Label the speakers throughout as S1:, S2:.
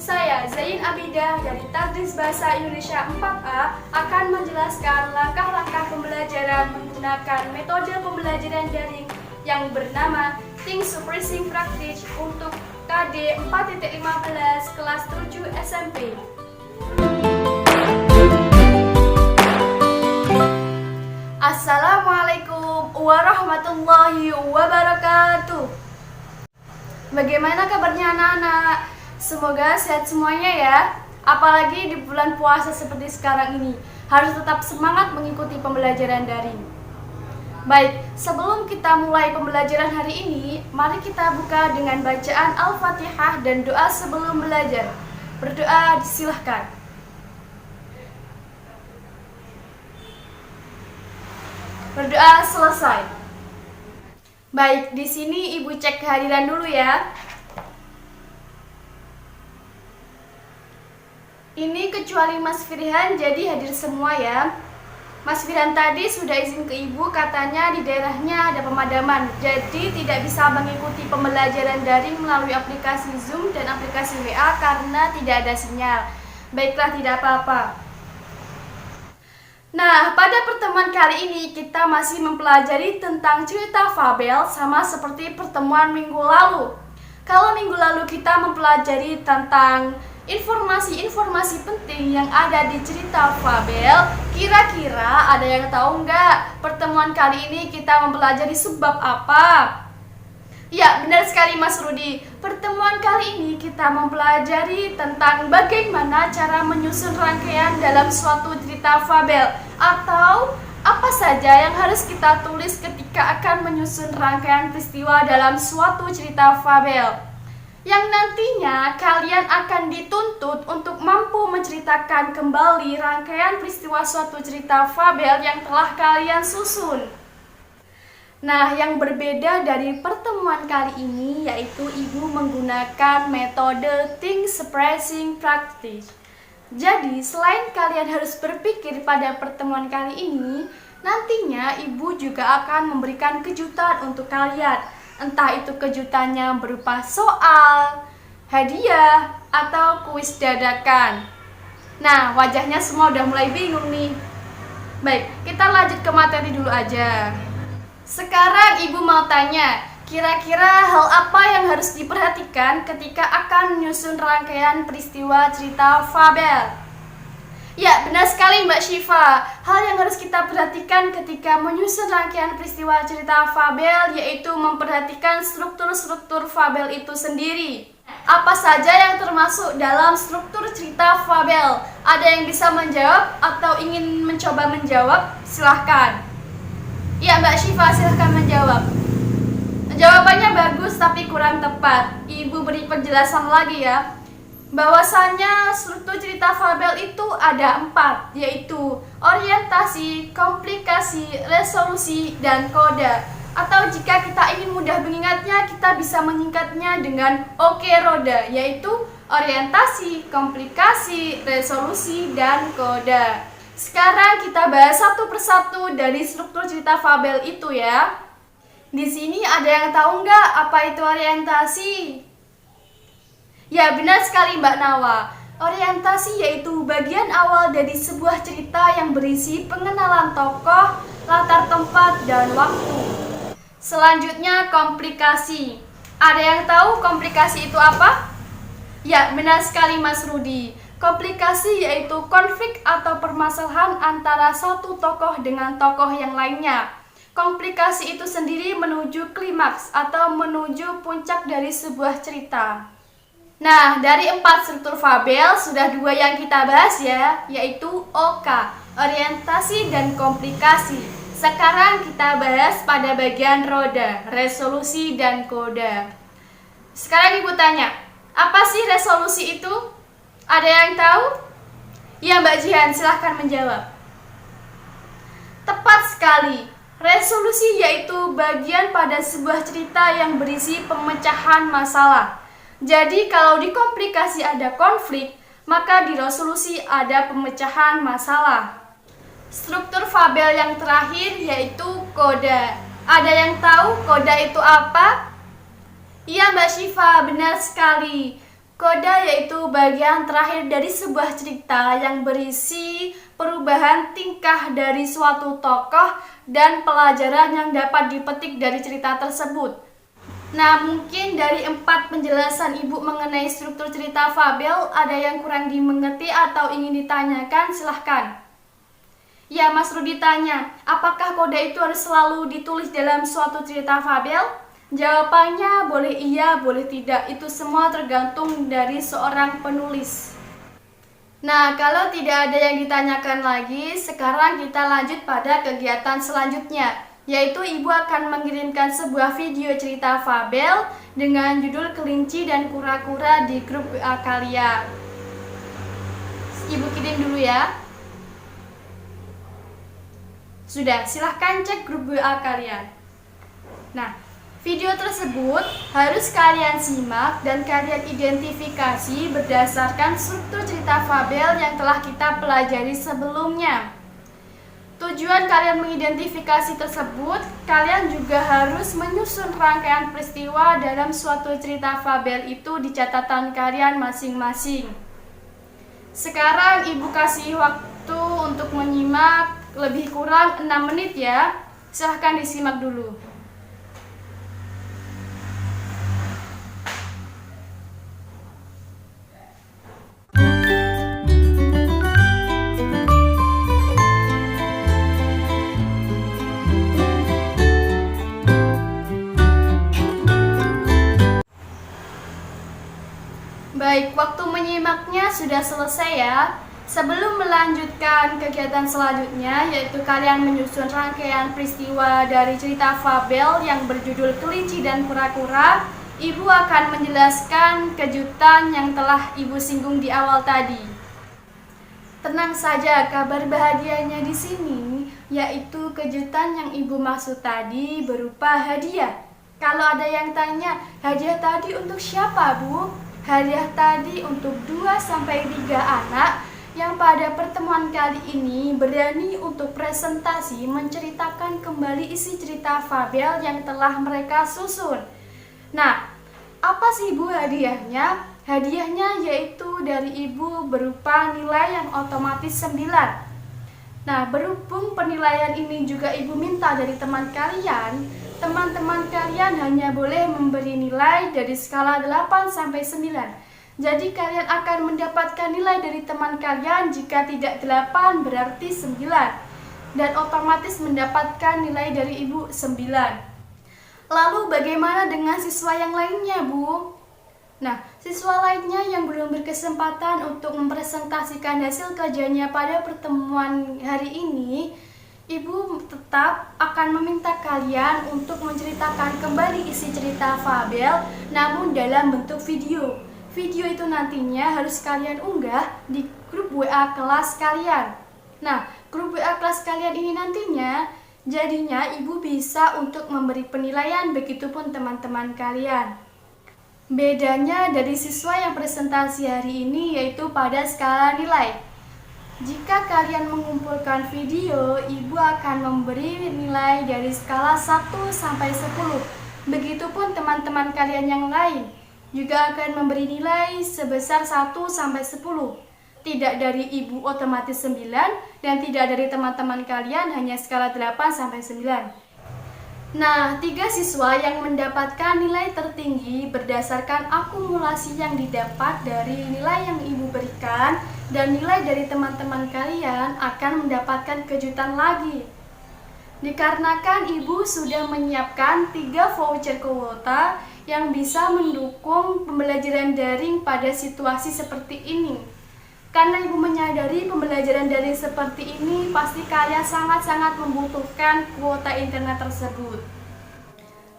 S1: Saya Zain Abidah dari Tadris Bahasa Indonesia 4A akan menjelaskan langkah-langkah pembelajaran menggunakan metode pembelajaran daring yang bernama Think Suppressing Practice untuk KD 4.15 kelas 7 SMP. Assalamualaikum warahmatullahi wabarakatuh. Bagaimana kabarnya anak-anak? Semoga sehat semuanya ya. Apalagi di bulan puasa seperti sekarang ini, harus tetap semangat mengikuti pembelajaran daring. Baik, sebelum kita mulai pembelajaran hari ini, mari kita buka dengan bacaan Al-Fatihah dan doa sebelum belajar. Berdoa disilahkan. Berdoa selesai. Baik, di sini Ibu cek kehadiran dulu ya. Ini kecuali Mas Firhan, jadi hadir semua ya. Mas Firhan tadi sudah izin ke Ibu, katanya di daerahnya ada pemadaman, jadi tidak bisa mengikuti pembelajaran daring melalui aplikasi Zoom dan aplikasi WA karena tidak ada sinyal. Baiklah, tidak apa-apa. Nah, pada pertemuan kali ini kita masih mempelajari tentang cerita fabel sama seperti pertemuan minggu lalu. Kalau minggu lalu kita mempelajari tentang informasi-informasi penting yang ada di cerita fabel, kira-kira ada yang tahu nggak pertemuan kali ini kita mempelajari sebab apa? Ya, benar sekali Mas Rudi. Pertemuan kali ini kita mempelajari tentang bagaimana cara menyusun rangkaian dalam suatu cerita fabel, atau apa saja yang harus kita tulis ketika akan menyusun rangkaian peristiwa dalam suatu cerita fabel, yang nantinya kalian akan dituntut untuk mampu menceritakan kembali rangkaian peristiwa suatu cerita fabel yang telah kalian susun. Nah, yang berbeda dari pertemuan kali ini yaitu Ibu menggunakan metode Think Suppressing Practice. Jadi, selain kalian harus berpikir pada pertemuan kali ini, nantinya Ibu juga akan memberikan kejutan untuk kalian. Entah itu kejutannya berupa soal, hadiah, atau kuis dadakan. Nah, wajahnya semua udah mulai bingung nih. Baik, kita lanjut ke materi dulu aja. Sekarang Ibu mau tanya, kira-kira hal apa yang harus diperhatikan ketika akan menyusun rangkaian peristiwa cerita fabel? Ya, benar sekali Mbak Syifa. Hal yang harus kita perhatikan ketika menyusun rangkaian peristiwa cerita fabel yaitu memperhatikan struktur-struktur fabel itu sendiri. Apa saja yang termasuk dalam struktur cerita fabel? Ada yang bisa menjawab atau ingin mencoba menjawab? Silahkan. Ya, Mbak Syifa, silahkan menjawab. Jawabannya bagus tapi kurang tepat. Ibu beri penjelasan lagi ya. Bahwasannya struktur cerita fabel itu ada 4, yaitu orientasi, komplikasi, resolusi, dan koda. Atau jika kita ingin mudah mengingatnya, kita bisa menyingkatnya dengan oke roda, yaitu orientasi, komplikasi, resolusi, dan koda. Sekarang kita bahas satu persatu dari struktur cerita fabel itu ya. Di sini ada yang tahu nggak apa itu orientasi? Ya, benar sekali Mbak Nawa. Orientasi yaitu bagian awal dari sebuah cerita yang berisi pengenalan tokoh, latar tempat, dan waktu. Selanjutnya komplikasi. Ada yang tahu komplikasi itu apa? Ya, benar sekali Mas Rudi. Komplikasi yaitu konflik atau permasalahan antara satu tokoh dengan tokoh yang lainnya. Komplikasi itu sendiri menuju klimaks atau menuju puncak dari sebuah cerita. Nah, dari 4 struktur fabel, sudah 2 yang kita bahas ya, yaitu OK, orientasi dan komplikasi. Sekarang kita bahas pada bagian roda, resolusi dan koda. Sekarang Ibu tanya, apa sih resolusi itu? Ada yang tahu? Ya, Mbak Jihan, silahkan menjawab. Tepat sekali. Resolusi yaitu bagian pada sebuah cerita yang berisi pemecahan masalah. Jadi kalau di komplikasi ada konflik, maka di resolusi ada pemecahan masalah. Struktur fabel yang terakhir yaitu koda. Ada yang tahu koda itu apa? Iya Mbak Syifa, benar sekali. Koda yaitu bagian terakhir dari sebuah cerita yang berisi perubahan tingkah dari suatu tokoh dan pelajaran yang dapat dipetik dari cerita tersebut. Nah, mungkin dari 4 penjelasan Ibu mengenai struktur cerita fabel ada yang kurang dimengerti atau ingin ditanyakan, silahkan. Ya, Mas Rudi tanya, apakah koda itu harus selalu ditulis dalam suatu cerita fabel? Jawabannya boleh iya, boleh tidak. Itu semua tergantung dari seorang penulis. Nah, kalau tidak ada yang ditanyakan lagi, sekarang kita lanjut pada kegiatan selanjutnya, yaitu Ibu akan mengirimkan sebuah video cerita fabel dengan judul Kelinci dan Kura-kura di grup WA kalian. Ibu kirim dulu ya. Sudah, silahkan cek grup WA kalian. Nah, video tersebut harus kalian simak dan kalian identifikasi berdasarkan struktur cerita fabel yang telah kita pelajari sebelumnya. Tujuan kalian mengidentifikasi tersebut, kalian juga harus menyusun rangkaian peristiwa dalam suatu cerita fabel itu di catatan kalian masing-masing. Sekarang Ibu kasih waktu untuk menyimak lebih kurang 6 menit ya. Silahkan disimak dulu. Baik, waktu menyimaknya sudah selesai ya. Sebelum melanjutkan kegiatan selanjutnya, yaitu kalian menyusun rangkaian peristiwa dari cerita fabel yang berjudul Kelinci dan Kura-kura, Ibu akan menjelaskan kejutan yang telah Ibu singgung di awal tadi. Tenang saja, kabar bahagianya di sini yaitu kejutan yang Ibu maksud tadi berupa hadiah. Kalau ada yang tanya, hadiah tadi untuk siapa, Bu? Hadiah tadi untuk 2-3 anak yang pada pertemuan kali ini berani untuk presentasi menceritakan kembali isi cerita fabel yang telah mereka susun. Nah, apa sih Bu hadiahnya? Hadiahnya yaitu dari Ibu berupa nilai yang otomatis 9. Nah, berhubung penilaian ini juga Ibu minta dari teman kalian, teman-teman kalian hanya boleh memberi nilai dari skala 8-9. Jadi kalian akan mendapatkan nilai dari teman kalian jika tidak 8 berarti 9. Dan otomatis mendapatkan nilai dari Ibu 9. Lalu bagaimana dengan siswa yang lainnya, Bu? Nah, siswa lainnya yang belum berkesempatan untuk mempresentasikan hasil kajiannya pada pertemuan hari ini, Ibu tetap akan meminta kalian untuk menceritakan kembali isi cerita fabel, namun dalam bentuk video. Video itu nantinya harus kalian unggah di grup WA kelas kalian. Nah, grup WA kelas kalian ini nantinya jadinya Ibu bisa untuk memberi penilaian, begitupun teman-teman kalian. Bedanya dari siswa yang presentasi hari ini yaitu pada skala nilai. Jika kalian mengumpulkan video, Ibu akan memberi nilai dari skala 1-10. Begitupun teman-teman kalian yang lain juga akan memberi nilai sebesar 1-10. Tidak dari Ibu otomatis 9 dan tidak dari teman-teman kalian hanya skala 8-9. Nah, 3 siswa yang mendapatkan nilai tertinggi berdasarkan akumulasi yang didapat dari nilai yang Ibu berikan dan nilai dari teman-teman kalian akan mendapatkan kejutan lagi. Dikarenakan Ibu sudah menyiapkan 3 voucher kuota yang bisa mendukung pembelajaran daring pada situasi seperti ini. Karena Ibu menyadari pembelajaran daring seperti ini pasti kalian sangat-sangat membutuhkan kuota internet tersebut.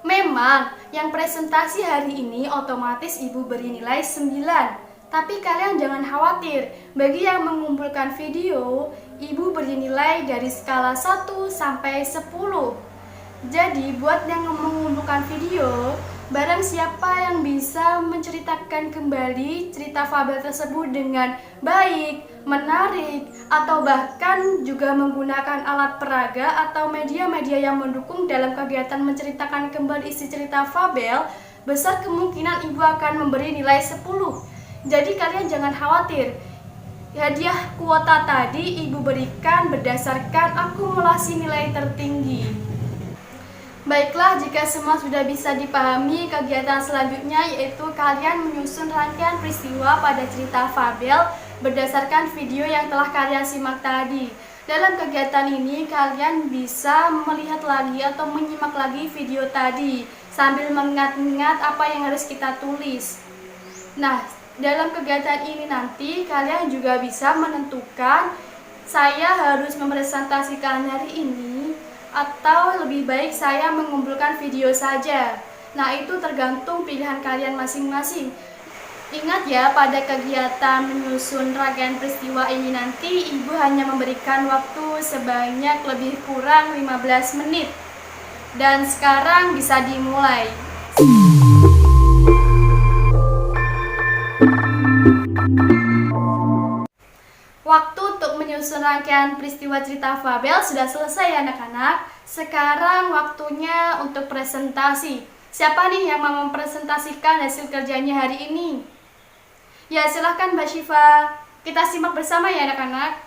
S1: Memang yang presentasi hari ini otomatis Ibu beri nilai 9. Tapi kalian jangan khawatir, bagi yang mengumpulkan video, Ibu beri nilai dari skala 1-10. Jadi buat yang mengumpulkan video, barang siapa yang bisa menceritakan kembali cerita fabel tersebut dengan baik, menarik, atau bahkan juga menggunakan alat peraga atau media-media yang mendukung dalam kegiatan menceritakan kembali isi cerita fabel, besar kemungkinan Ibu akan memberi nilai 10. Jadi kalian jangan khawatir. Hadiah kuota tadi Ibu berikan berdasarkan akumulasi nilai tertinggi. Baiklah, jika semua sudah bisa dipahami, kegiatan selanjutnya yaitu kalian menyusun rangkaian peristiwa pada cerita fabel berdasarkan video yang telah kalian simak tadi. Dalam kegiatan ini kalian bisa melihat lagi atau menyimak lagi video tadi sambil mengingat-ingat apa yang harus kita tulis. Nah, dalam kegiatan ini nanti kalian juga bisa menentukan saya harus mempresentasikan hari ini atau lebih baik saya mengumpulkan video saja. Nah, itu tergantung pilihan kalian masing-masing. Ingat ya, pada kegiatan menyusun rangkaian peristiwa ini nanti Ibu hanya memberikan waktu sebanyak lebih kurang 15 menit. Dan sekarang bisa dimulai. Waktu untuk menyusun rangkaian peristiwa cerita fabel sudah selesai ya anak-anak. Sekarang waktunya untuk presentasi. Siapa nih yang mau mempresentasikan hasil kerjanya hari ini? Ya, silahkan Mbak Syifa. Kita simak bersama ya anak-anak.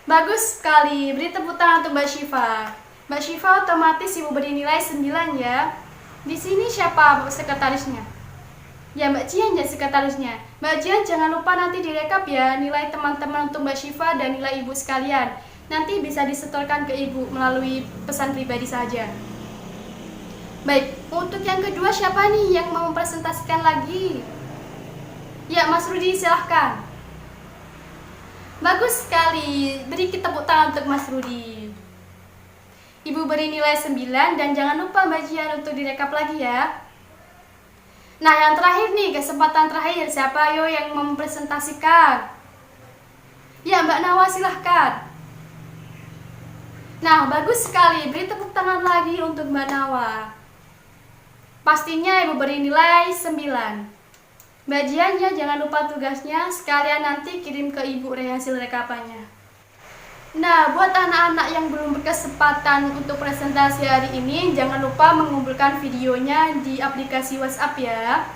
S1: Bagus sekali. Beri tepuk tangan untuk Mbak Syifa. Mbak Syifa otomatis Ibu beri nilai 9 ya. Di sini siapa sekretarisnya? Ya, Mbak Jian ya sekretarisnya. Mbak Jian jangan lupa nanti direkap ya nilai teman-teman untuk Mbak Syifa dan nilai Ibu sekalian. Nanti bisa disetorkan ke Ibu melalui pesan pribadi saja. Baik, untuk yang kedua siapa nih yang mau mempresentasikan lagi? Ya, Mas Rudi silahkan. Bagus sekali. Beri tepuk tangan untuk Mas Rudi. Ibu beri nilai 9 dan jangan lupa Mbak Jian untuk direkap lagi ya. Nah, yang terakhir nih, kesempatan terakhir. Siapa ayo yang mempresentasikan? Ya, Mbak Nawa silahkan. Nah, bagus sekali. Beri tepuk tangan lagi untuk Mbak Nawa. Pastinya Ibu beri nilai 9. Mbak Jian ya, jangan lupa tugasnya. Sekalian nanti kirim ke Ibu hasil rekapannya. Nah, buat anak-anak yang belum berkesempatan untuk presentasi hari ini, jangan lupa mengumpulkan videonya di aplikasi WhatsApp ya.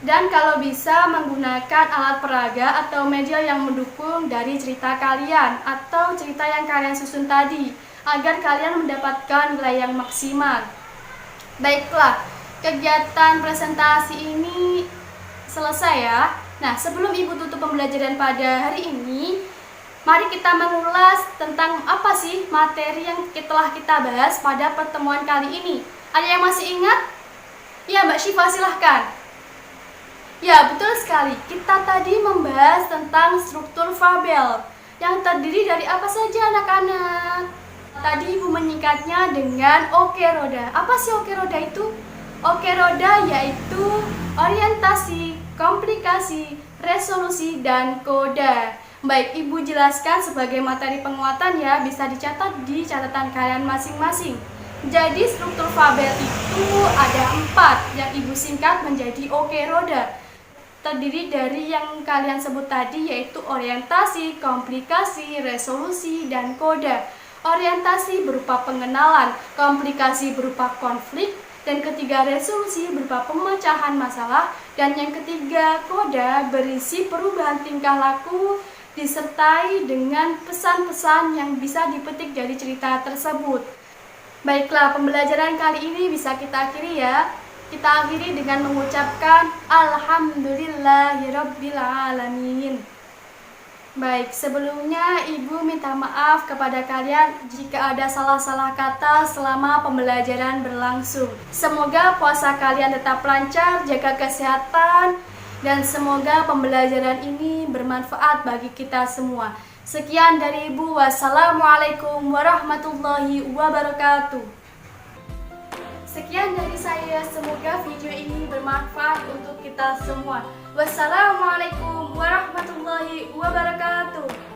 S1: Dan kalau bisa menggunakan alat peraga atau media yang mendukung dari cerita kalian atau cerita yang kalian susun tadi, agar kalian mendapatkan nilai yang maksimal. Baiklah, kegiatan presentasi ini selesai ya. Nah, sebelum Ibu tutup pembelajaran pada hari ini, mari kita mengulas tentang apa sih materi yang telah kita bahas pada pertemuan kali ini. Ada yang masih ingat? Ya, Mbak Syifa silahkan. Ya, betul sekali. Kita tadi membahas tentang struktur fabel yang terdiri dari apa saja anak-anak. Tadi Ibu menyingkatnya dengan oke roda. Apa sih oke roda itu? Oke roda yaitu orientasi, komplikasi, resolusi, dan koda. Baik, Ibu jelaskan sebagai materi penguatan ya, bisa dicatat di catatan kalian masing-masing. Jadi struktur fabel itu ada 4 yang Ibu singkat menjadi oke roda. Terdiri dari yang kalian sebut tadi yaitu orientasi, komplikasi, resolusi, dan koda. Orientasi berupa pengenalan, komplikasi berupa konflik, dan ketiga resolusi berupa pemecahan masalah, dan yang ketiga koda berisi perubahan tingkah laku disertai dengan pesan-pesan yang bisa dipetik dari cerita tersebut. Baiklah, pembelajaran kali ini bisa kita akhiri ya. Kita akhiri dengan mengucapkan Alhamdulillahirabbil alamin. Baik, sebelumnya Ibu minta maaf kepada kalian jika ada salah-salah kata selama pembelajaran berlangsung. Semoga puasa kalian tetap lancar, jaga kesehatan, dan semoga pembelajaran ini bermanfaat bagi kita semua. Sekian dari Ibu. Wassalamualaikum warahmatullahi wabarakatuh. Sekian dari saya. Semoga video ini bermanfaat untuk kita semua. Wassalamualaikum warahmatullahi wabarakatuh.